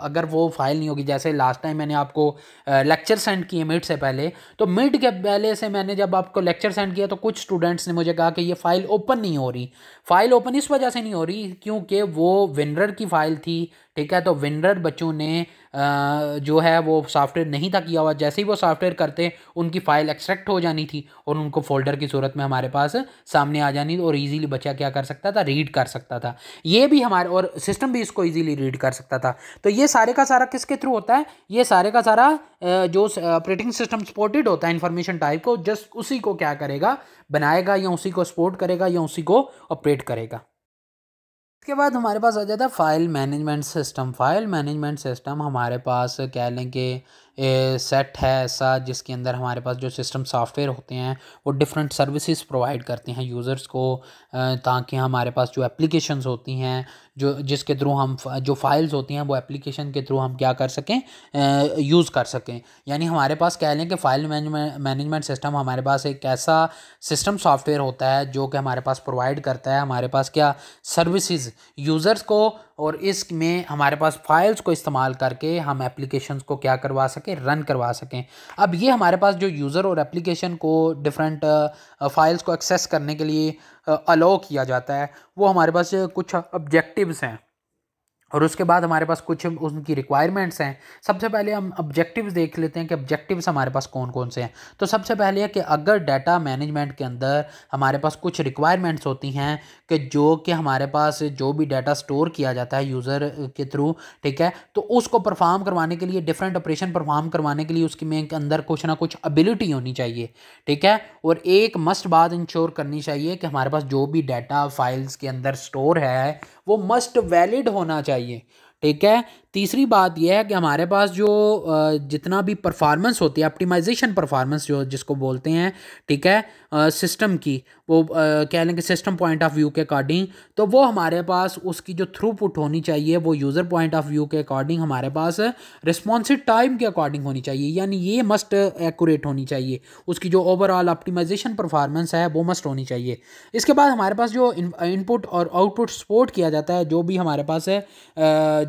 Speaker 1: अगर वो फाइल नहीं होगी, जैसे लास्ट टाइम मैंने आपको लेक्चर सेंड किए मिड से पहले, तो मिड के पहले से मैंने जब आपको लेक्चर सेंड किया तो कुछ स्टूडेंट्स ने मुझे कहा कि ये फाइल ओपन नहीं हो रही। फाइल ओपन इस वजह से नहीं हो रही क्योंकि वो विनरर की फाइल थी, ठीक है। तो विनरर बच्चों ने जो है वो सॉफ्टवेयर नहीं था किया हुआ, जैसे ही वो सॉफ्टवेयर करते उनकी फ़ाइल एक्सट्रैक्ट हो जानी थी और उनको फोल्डर की सूरत में हमारे पास सामने आ जानी और इजीली बच्चा क्या कर सकता था, रीड कर सकता था। ये भी हमारे और सिस्टम भी इसको इजीली रीड कर सकता था। तो ये सारे का सारा किसके थ्रू होता है, ये सारे का सारा जो ऑपरेटिंग सिस्टम सपोर्टेड होता है इन्फॉर्मेशन टाइप को, जस्ट उसी को क्या करेगा, बनाएगा या उसी को सपोर्ट करेगा या उसी को ऑपरेट करेगा। इसके बाद हमारे पास आ जाता है file management system. File management system हमारे पास कह लें कि सेट है ऐसा जिसके अंदर हमारे पास जो सिस्टम सॉफ्टवेयर होते हैं वो डिफरेंट सर्विसेज प्रोवाइड करते हैं यूज़र्स को, ताकि हमारे पास जो एप्लीकेशंस होती हैं जो जिसके थ्रू हम जो फाइल्स होती हैं वो एप्लीकेशन के थ्रू हम क्या कर सकें, यूज़ कर सकें। यानी हमारे पास कह लें कि फाइल मैनेजमेंट सिस्टम हमारे पास एक ऐसा सिस्टम सॉफ्टवेयर होता है जो कि हमारे पास प्रोवाइड करता है हमारे पास क्या सर्विसेज यूज़र्स को, और इसमें हमारे पास फाइल्स को इस्तेमाल करके हम एप्लीकेशंस को क्या करवा सकें, रन करवा सकें। अब ये हमारे पास जो यूज़र और एप्लीकेशन को डिफरेंट फाइल्स को एक्सेस करने के लिए अलाउ किया जाता है, वो हमारे पास कुछ ऑब्जेक्टिव्स हैं और उसके बाद हमारे पास कुछ उनकी रिक्वायरमेंट्स हैं। सबसे पहले हम ऑब्जेक्टिव्स देख लेते हैं कि ऑब्जेक्टिव्स हमारे पास कौन कौन से हैं। तो सबसे पहले है कि अगर डाटा मैनेजमेंट के अंदर हमारे पास कुछ रिक्वायरमेंट्स होती हैं कि जो कि हमारे पास जो भी डाटा स्टोर किया जाता है यूज़र के थ्रू, ठीक है, तो उसको परफॉर्म करवाने के लिए, डिफरेंट ऑपरेशन परफॉर्म करवाने के लिए उसके में अंदर कुछ ना कुछ एबिलिटी होनी चाहिए, ठीक है। और एक मस्ट बात इंश्योर करनी चाहिए कि हमारे पास जो भी डाटा फाइल्स के अंदर स्टोर है वो मस्ट वैलिड होना चाहिए, ठीक है। तीसरी बात यह है कि हमारे पास जो जितना भी परफॉर्मेंस होती है, ऑप्टिमाइजेशन परफॉर्मेंस जो जिसको बोलते हैं, ठीक है, सिस्टम की, वो कह लें कि सिस्टम पॉइंट ऑफ व्यू के अकॉर्डिंग, तो वो हमारे पास उसकी जो थ्रूपुट होनी चाहिए वो यूज़र पॉइंट ऑफ व्यू के अकॉर्डिंग हमारे पास रिस्पॉन्सिव टाइम के अकॉर्डिंग होनी चाहिए। यानी ये मस्ट एक्यूरेट होनी चाहिए, उसकी जो ओवरऑल ऑप्टिमाइजेशन परफॉर्मेंस है वो मस्ट होनी चाहिए। इसके बाद हमारे पास जो इनपुट और आउटपुट सपोर्ट किया जाता है, जो भी हमारे पास है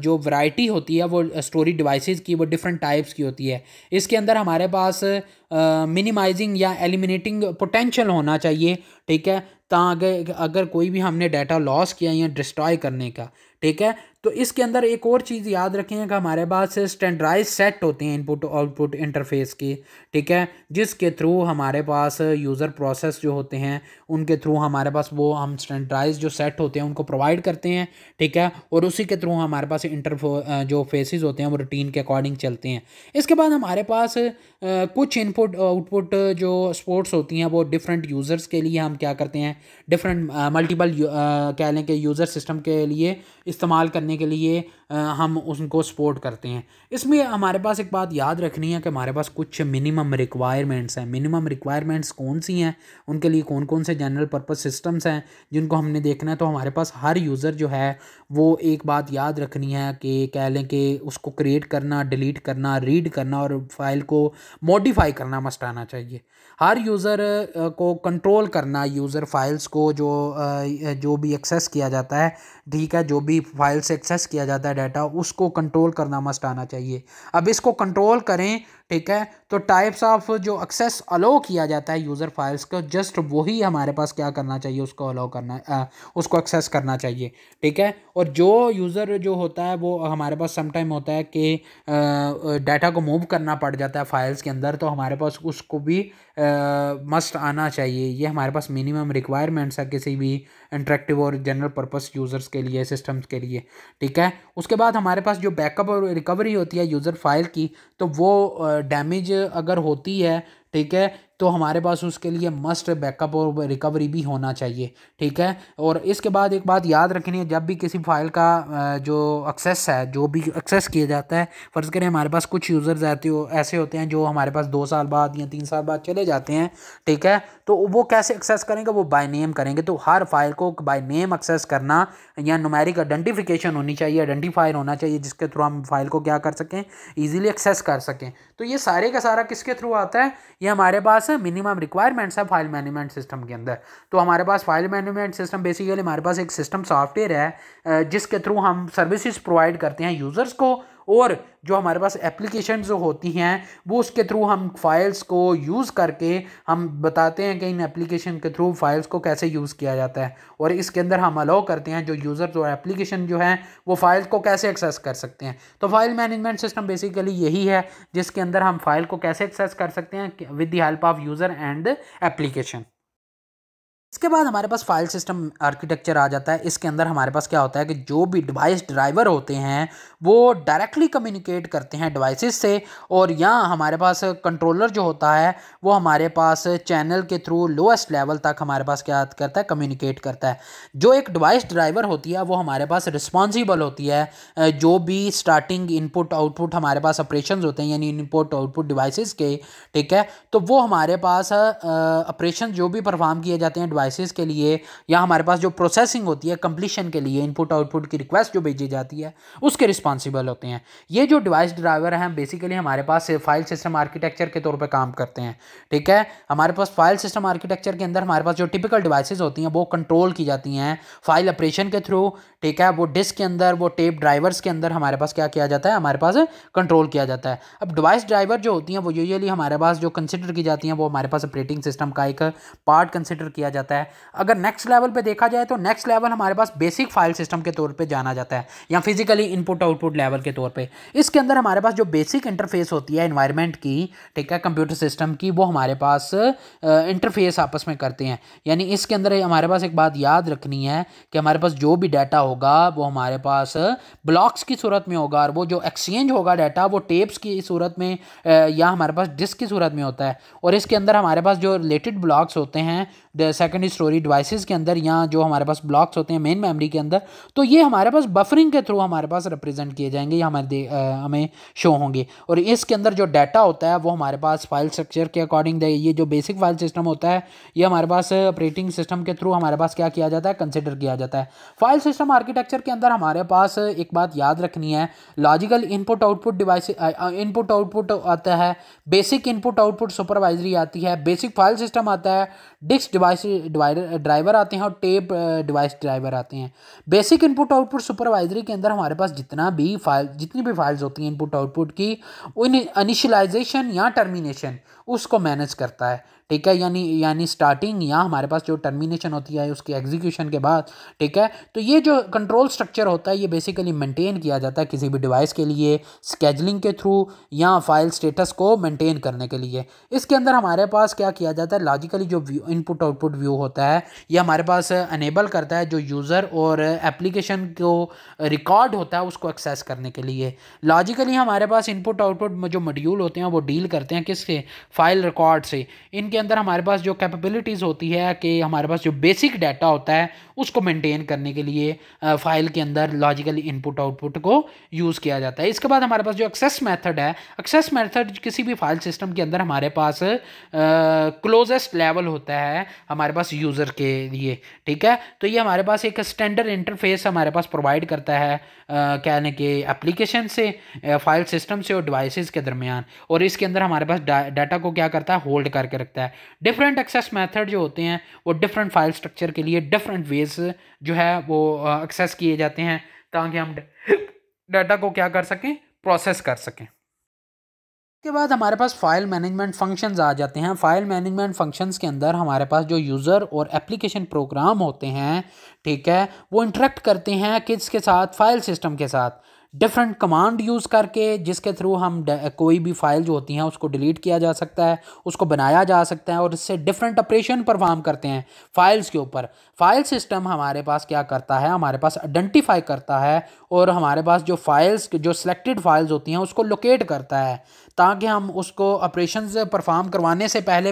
Speaker 1: जो वैरायटी होती है वो स्टोरेज डिवाइसेस की, वो डिफरेंट टाइप्स की होती है। इसके अंदर हमारे पास मिनिमाइजिंग या एलिमिनेटिंग पोटेंशियल होना चाहिए, ठीक है, ताकि अगर कोई भी हमने डाटा लॉस किया या डिस्ट्रॉय करने का, ठीक है। तो इसके अंदर एक और चीज़ याद रखें कि हमारे पास स्टैंडर्डाइज सेट होते हैं इनपुट आउटपुट इंटरफेस के, ठीक है, जिसके थ्रू हमारे पास यूज़र प्रोसेस जो होते हैं उनके थ्रू हमारे पास वो हम स्टैंडर्डाइज जो सेट होते हैं उनको प्रोवाइड करते हैं, ठीक है, और उसी के थ्रू हमारे पास जो फेसेस होते हैं वो रूटीन के अकॉर्डिंग चलते हैं। इसके बाद हमारे पास कुछ इनपुट आउटपुट जो सपोर्ट्स होती हैं वो डिफरेंट यूज़र्स के लिए हम क्या करते हैं, डिफरेंट मल्टीपल कह लें कि यूज़र सिस्टम के लिए इस्तेमाल करने के लिए हम उनको सपोर्ट करते हैं। इसमें हमारे पास एक बात याद रखनी है कि हमारे पास कुछ मिनिमम रिक्वायरमेंट्स हैं। मिनिमम रिक्वायरमेंट्स कौन सी हैं, उनके लिए कौन कौन से जनरल पर्पस सिस्टम्स हैं जिनको हमने देखना है। तो हमारे पास हर यूज़र जो है वो एक बात याद रखनी है कि कह लें कि उसको क्रिएट करना, डिलीट करना, रीड करना और फाइल को मॉडिफाई करना मस्ट आना चाहिए। हर यूज़र को कंट्रोल करना, यूज़र फाइल्स को जो भी एक्सेस किया जाता है, ठीक है, जो भी फाइल से एक्सेस किया जाता है डाटा उसको कंट्रोल करना मस्ट आना चाहिए। अब इसको कंट्रोल करें, ठीक है, तो टाइप्स ऑफ जो एक्सेस अलो किया जाता है यूज़र फाइल्स को, जस्ट वही हमारे पास क्या करना चाहिए, उसको अलो करना, उसको एक्सेस करना चाहिए, ठीक है। और जो यूज़र जो होता है वो हमारे पास समटाइम होता है कि डाटा को मूव करना पड़ जाता है फाइल्स के अंदर, तो हमारे पास उसको भी मस्ट आना चाहिए। ये हमारे पास मिनिमम रिक्वायरमेंट्स है किसी भी इंटरेक्टिव और जनरल पर्पस यूज़र्स के लिए, सिस्टम्स के लिए, ठीक है। उसके बाद हमारे पास जो बैकअप और रिकवरी होती है यूज़र फाइल की, तो वो डैमेज अगर होती है, ठीक है, तो हमारे पास उसके लिए मस्ट बैकअप और रिकवरी भी होना चाहिए, ठीक है। और इसके बाद एक बात याद रखनी है, जब भी किसी फाइल का जो एक्सेस है, जो भी एक्सेस किया जाता है, फ़र्ज़ करें हमारे पास कुछ यूज़र्स ऐसे होते हैं जो हमारे पास 2 साल बाद या 3 साल बाद चले जाते हैं, ठीक है, तो वो कैसे एक्सेस करेंगे, वो बाय नेम करेंगे। तो हर फाइल को बाय नेम एक्सेस करना या न्यूमेरिक आइडेंटिफिकेशन होनी चाहिए, आइडेंटिफायर होना चाहिए, जिसके थ्रू हम फाइल को क्या कर सकें, ईजिली एक्सेस कर सकें। तो ये सारे का सारा किसके थ्रू आता है, ये हमारे पास मिनिमम रिक्वायरमेंट्स है फाइल मैनेजमेंट सिस्टम के अंदर। तो हमारे पास फाइल मैनेजमेंट सिस्टम बेसिकली हमारे पास एक सिस्टम सॉफ्टवेयर है जिसके थ्रू हम सर्विसेज प्रोवाइड करते हैं यूज़र्स को, और जो हमारे पास एप्लीकेशन जो होती हैं वो उसके थ्रू हम फाइल्स को यूज़ करके हम बताते हैं कि इन एप्लीकेशन के थ्रू फाइल्स को कैसे यूज़ किया जाता है, और इसके अंदर हम अलाउ करते हैं जो यूज़र जो एप्लीकेशन जो है वो फाइल्स को कैसे एक्सेस कर सकते हैं। तो फाइल मैनेजमेंट सिस्टम बेसिकली यही है जिसके अंदर हम फाइल को कैसे एक्सेस कर सकते हैं with the help of user and application. इसके बाद हमारे पास फाइल सिस्टम आर्किटेक्चर आ जाता है। इसके अंदर हमारे पास क्या होता है कि जो भी डिवाइस ड्राइवर होते हैं वो डायरेक्टली कम्युनिकेट करते हैं डिवाइसेस से, और यहाँ हमारे पास कंट्रोलर जो होता है वो हमारे पास चैनल के थ्रू लोएस्ट लेवल तक हमारे पास क्या करता है, कम्युनिकेट करता है। जो एक डिवाइस ड्राइवर होती है वो हमारे पास रिस्पॉन्सिबल होती है जो भी स्टार्टिंग इनपुट आउटपुट हमारे पास ऑपरेशंस होते हैं, यानी इनपुट आउटपुट डिवाइसेस के, ठीक है, तो वो हमारे पास ऑपरेशन जो भी परफॉर्म किए जाते हैं डिवाइसेस के लिए, या हमारे पास जो प्रोसेसिंग होती है कंप्लीशन के लिए, इनपुट आउटपुट की रिक्वेस्ट जो भेजी जाती है उसके रिस्पॉन्सिबल होते हैं। ये जो डिवाइस ड्राइवर हैं बेसिकली हमारे पास फाइल सिस्टम आर्किटेक्चर के तौर पे काम करते हैं, ठीक है। हमारे पास फाइल सिस्टम आर्किटेक्चर के अंदर हमारे पास जो टिपिकल डिवाइसेस होती हैं वो कंट्रोल की जाती हैं फाइल ऑपरेशन के थ्रू, ठीक है। वो डिस्क के अंदर, वो टेप ड्राइवर्स के अंदर हमारे पास क्या किया जाता है, हमारे पास कंट्रोल किया जाता है। अब डिवाइस ड्राइवर जो होती हैं वो यूजुअली हमारे पास जो कंसिडर की जाती हैं वो हमारे पास ऑपरेटिंग सिस्टम का एक पार्ट कंसिडर किया जाता है। अगर नेक्स्ट लेवल पे देखा जाए तो नेक्स्ट लेवल हमारे पास बेसिक फाइल सिस्टम के तौर पे जाना जाता है, या फिजिकली इनपुट आउटपुट लेवल के तौर पे। इसके अंदर हमारे पास जो बेसिक इंटरफेस होती है एनवायरनमेंट की, ठीक है, कंप्यूटर सिस्टम की, वो हमारे पास इंटरफेस आपस में करते हैं। यानी इसके अंदर हमारे पास एक बात याद रखनी है कि हमारे पास जो भी डाटा होगा वो हमारे पास ब्लॉक्स की सूरत में होगा, और वो जो एक्सचेंज होगा डाटा वो टेप्स की सूरत में या हमारे पास डिस्क की सूरत में होता है। और इसके अंदर हमारे पास जो रिलेटेड ब्लॉक्स होते हैं सेकेंडरी स्टोरी डिवाइसेस के अंदर, या जो हमारे पास ब्लॉक्स होते हैं मेन मेमोरी के अंदर, तो ये हमारे पास बफरिंग के थ्रू हमारे पास रिप्रेजेंट किए जाएंगे, या हमें शो होंगे। और इसके अंदर जो डाटा होता है वो हमारे पास फाइल स्ट्रक्चर के अकॉर्डिंग, ये जो बेसिक फाइल सिस्टम होता है ये हमारे पास ऑपरेटिंग सिस्टम के थ्रू हमारे पास क्या किया जाता है, कंसिडर किया जाता है। फाइल सिस्टम आर्किटेक्चर के अंदर हमारे पास एक बात याद रखनी है, logical input output device input output आता है, बेसिक इनपुट आउटपुट सुपरवाइजरी आती है, बेसिक फाइल सिस्टम आता है, डिस्क डिवाइस ड्राइवर आते हैं, और टेप डिवाइस ड्राइवर आते हैं। बेसिक इनपुट आउटपुट सुपरवाइजरी के अंदर हमारे पास जितनी भी फाइल्स होती हैं इनपुट आउटपुट की, उन इनिशियलाइजेशन या टर्मिनेशन उसको मैनेज करता है, ठीक है। यानी स्टार्टिंग या हमारे पास जो टर्मिनेशन होती है उसकी एग्जीक्यूशन के बाद, ठीक है। तो ये जो कंट्रोल स्ट्रक्चर होता है ये बेसिकली मेंटेन किया जाता है किसी भी डिवाइस के लिए स्केजुलिंग के थ्रू, या फाइल स्टेटस को मेंटेन करने के लिए। इसके अंदर हमारे पास क्या किया जाता है, लॉजिकली जो इनपुट आउटपुट व्यू होता है ये हमारे पास अनेबल करता है जो यूज़र और एप्लीकेशन को रिकॉर्ड होता है उसको एक्सेस करने के लिए। लॉजिकली हमारे पास इनपुट आउटपुट जो मॉड्यूल होते हैं वो डील करते हैं किससे, फाइल रिकॉर्ड से। इनके अंदर हमारे पास जो कैपेबिलिटीज़ होती है कि हमारे पास जो बेसिक डाटा होता है उसको मेंटेन करने के लिए फाइल के अंदर लॉजिकली इनपुट आउटपुट को यूज़ किया जाता है। इसके बाद हमारे पास जो एक्सेस मेथड है, एक्सेस मेथड किसी भी फाइल सिस्टम के अंदर हमारे पास क्लोजेस्ट लेवल होता है हमारे पास यूज़र के लिए, ठीक है। तो ये हमारे पास एक स्टैंडर्ड इंटरफेस हमारे पास प्रोवाइड करता है कहने के एप्लीकेशन से, फाइल सिस्टम से और डिवाइसेस के दरमियान, और इसके अंदर हमारे पास डाटा को क्या करता है, होल्ड करके रखता है। डिफरेंट एक्सेस मेथड जो होते हैं वो डिफरेंट फाइल स्ट्रक्चर के लिए डिफरेंट वेज जो है वो एक्सेस किए जाते हैं, ताकि हम डाटा को क्या कर सकें, प्रोसेस कर सकें। के बाद हमारे पास फाइल मैनेजमेंट फंक्शंस आ जाते हैं। फाइल मैनेजमेंट फंक्शंस के अंदर हमारे पास जो यूज़र और एप्लीकेशन प्रोग्राम होते हैं, ठीक है, वो इंटरेक्ट करते हैं किसके साथ, फाइल सिस्टम के साथ, डिफरेंट कमांड यूज़ करके, जिसके थ्रू हम कोई भी फाइल जो होती हैं उसको डिलीट किया जा सकता है, उसको बनाया जा सकता है और इससे डिफरेंट ऑपरेशन परफॉर्म करते हैं फाइल्स के ऊपर। फाइल सिस्टम हमारे पास क्या करता है, हमारे पास आइडेंटिफाई करता है और हमारे पास जो फाइल्स, जो सिलेक्टेड फाइल्स होती हैं उसको लोकेट करता है, ताकि हम उसको ऑपरेशंस परफॉर्म करवाने से पहले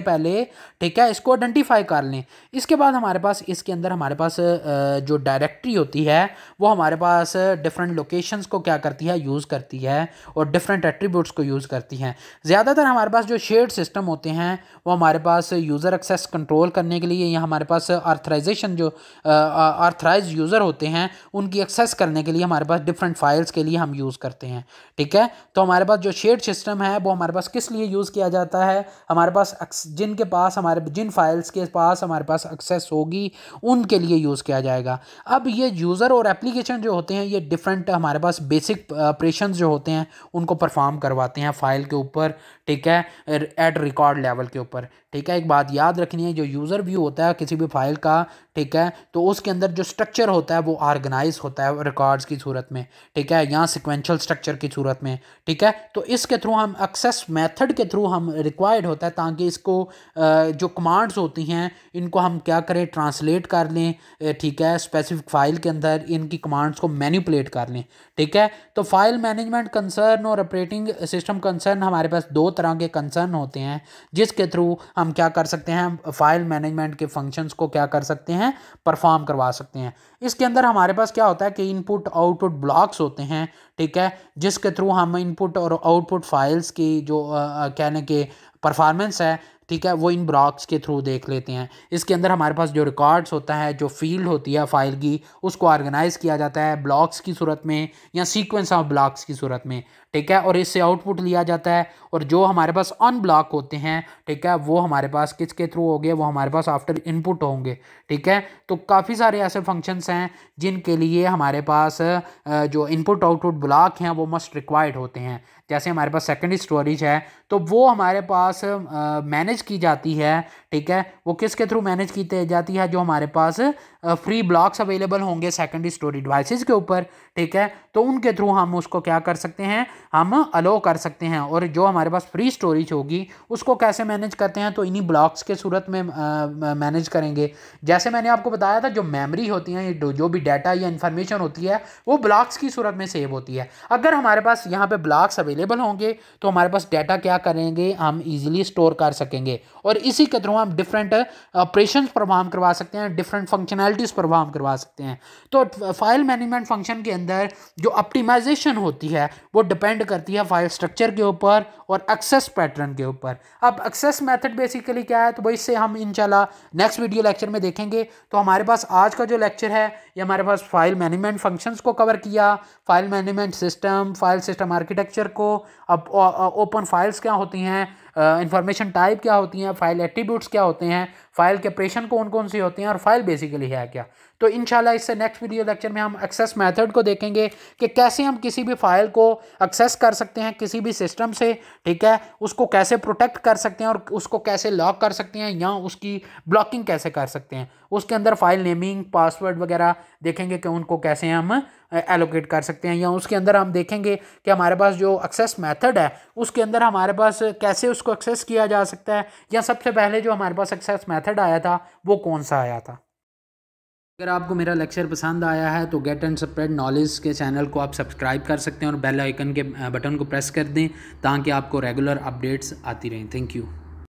Speaker 1: ठीक है, इसको आइडेंटिफाई कर लें। इसके बाद हमारे पास इसके अंदर हमारे पास जो डायरेक्टरी होती है वो हमारे पास डिफरेंट लोकेशंस को क्या करती है, यूज़ करती है और डिफरेंट एट्रीब्यूट्स को यूज़ करती हैं। ज़्यादातर हमारे पास जो शेयर्ड सिस्टम होते हैं वो हमारे पास यूज़र एक्सेस कंट्रोल करने के लिए, या हमारे पास ऑथराइजेशन जो ऑथराइज यूज़र होते हैं उनकी एक्सेस करने के लिए हमारे पास डिफरेंट फाइल्स के लिए हम यूज़ करते हैं, ठीक है। तो हमारे पास जो शेयर्ड सिस्टम है वो हमारे पास किस लिए यूज़ किया जाता है, हमारे पास जिनके पास जिन फाइल्स के पास हमारे पास एक्सेस होगी उनके लिए यूज़ किया जाएगा। अब ये यूज़र और एप्लीकेशन जो होते हैं ये डिफरेंट हमारे पास बेसिक ऑपरेशंस जो होते हैं उनको परफॉर्म करवाते हैं फाइल के ऊपर, ठीक है, एट रिकॉर्ड लेवल के ऊपर, ठीक है। एक बात याद रखनी है, जो यूज़र व्यू होता है किसी भी फाइल का, ठीक है, तो उसके अंदर जो स्ट्रक्चर होता है वो ऑर्गेनाइज होता है रिकॉर्ड्स की सूरत में, ठीक है, या सिक्वेंशियल स्ट्रक्चर की सूरत में, ठीक है। तो इसके थ्रू हम एक्सेस मेथड के थ्रू हम रिक्वायर्ड होता है ताकि इसको जो कमांड्स होती हैं इनको हम क्या करें, ट्रांसलेट कर लें, ठीक है, स्पेसिफिक फाइल के अंदर इनकी कमांड्स को मैनिपुलेट कर लें, ठीक है। तो फाइल मैनेजमेंट कंसर्न और ऑपरेटिंग सिस्टम कंसर्न, हमारे पास दो तरह के कंसर्न होते हैं जिसके थ्रू हम क्या कर सकते हैं, फाइल मैनेजमेंट के फंक्शंस को क्या कर सकते हैं, परफॉर्म करवा सकते हैं। इसके अंदर हमारे पास क्या होता है कि इनपुट आउटपुट ब्लॉक्स होते हैं, ठीक है, जिसके थ्रू हम इनपुट और आउटपुट फाइल्स की जो कहने के परफॉर्मेंस है, ठीक है, वो इन ब्लॉक्स के थ्रू देख लेते हैं। इसके अंदर हमारे पास जो रिकॉर्ड्स होता है, जो फील्ड होती है फाइल की, उसको ऑर्गेनाइज किया जाता है ब्लॉक्स की सूरत में या सीक्वेंस ऑफ ब्लॉक्स की सूरत में, ठीक है, और इससे आउटपुट लिया जाता है। और जो हमारे पास अनब्लॉक होते हैं, ठीक है, वो हमारे पास किसके थ्रू होंगे, वो हमारे पास आफ्टर इनपुट होंगे, ठीक है। तो काफ़ी सारे ऐसे फंक्शंस हैं जिनके लिए हमारे पास जो इनपुट आउटपुट ब्लॉक हैं वो मस्ट रिक्वायर्ड होते हैं। जैसे हमारे पास सेकेंडरी स्टोरेज है तो वो हमारे पास मैनेज की जाती है, ठीक है, वो किसके थ्रू मैनेज की जाती है, जो हमारे पास फ्री ब्लॉक्स अवेलेबल होंगे सेकेंडरी स्टोरेज डिवाइसेस के ऊपर, ठीक है, तो उनके थ्रू हम उसको क्या कर सकते हैं, हम अलो कर सकते हैं। और जो हमारे पास फ्री स्टोरेज होगी उसको कैसे मैनेज करते हैं, तो इन्हीं ब्लॉक्स के सूरत में मैनेज करेंगे। जैसे मैंने आपको बताया था जो मेमोरी होती है, जो भी डाटा या इन्फॉर्मेशन होती है वो ब्लॉक्स की सूरत में सेव होती है। अगर हमारे पास यहाँ पे ब्लॉक्स अवेलेबल होंगे तो हमारे पास डाटा क्या करेंगे, हम इजीली स्टोर कर सकेंगे और इसी के थ्रू हम डिफरेंट ऑपरेशंस परफॉर्म करवा सकते हैं, डिफरेंट फंक्शनैलिटीज़ परफॉर्म करवा सकते हैं। तो फाइल मैनेजमेंट फंक्शन के अंदर जो ऑप्टिमाइजेशन होती है वो डिपेंड करती है फाइल स्ट्रक्चर के ऊपर और एक्सेस पैटर्न के ऊपर। अब एक्सेस मेथड बेसिकली क्या है, तो भाई इससे हम इंशाल्लाह नेक्स्ट वीडियो लेक्चर में देखेंगे। तो हमारे पास आज का जो लेक्चर है ये हमारे पास फाइल मैनेजमेंट फंक्शंस को कवर किया, file management system, file system architecture को, अब ओपन फाइल्स क्या होती हैं, इंफॉर्मेशन टाइप क्या होती हैं, फाइल एट्रीब्यूट्स क्या होते हैं, फाइल के ऑपरेशन कौन कौन सी होती हैं और फाइल बेसिकली है क्या। तो इंशाल्लाह इससे नेक्स्ट वीडियो लेक्चर में हम एक्सेस मेथड को देखेंगे कि कैसे हम किसी भी फाइल को एक्सेस कर सकते हैं किसी भी सिस्टम से, ठीक है, उसको कैसे प्रोटेक्ट कर सकते हैं और उसको कैसे लॉक कर सकते हैं या उसकी ब्लॉकिंग कैसे कर सकते हैं। उसके अंदर फाइल नेमिंग, पासवर्ड वगैरह देखेंगे कि उनको कैसे हम एलोकेट कर सकते हैं, या उसके अंदर हम देखेंगे कि हमारे पास जो एक्सेस मेथड है उसके अंदर हमारे पास कैसे उसको एक्सेस किया जा सकता है, या सबसे पहले जो हमारे पास एक्सेस मेथड आया था वो कौन सा आया था। अगर आपको मेरा लेक्चर पसंद आया है तो गेट एंड स्प्रेड नॉलेज के चैनल को आप सब्सक्राइब कर सकते हैं और बेल आइकन के बटन को प्रेस कर दें ताकि आपको रेगुलर अपडेट्स आती रहें। Thank you.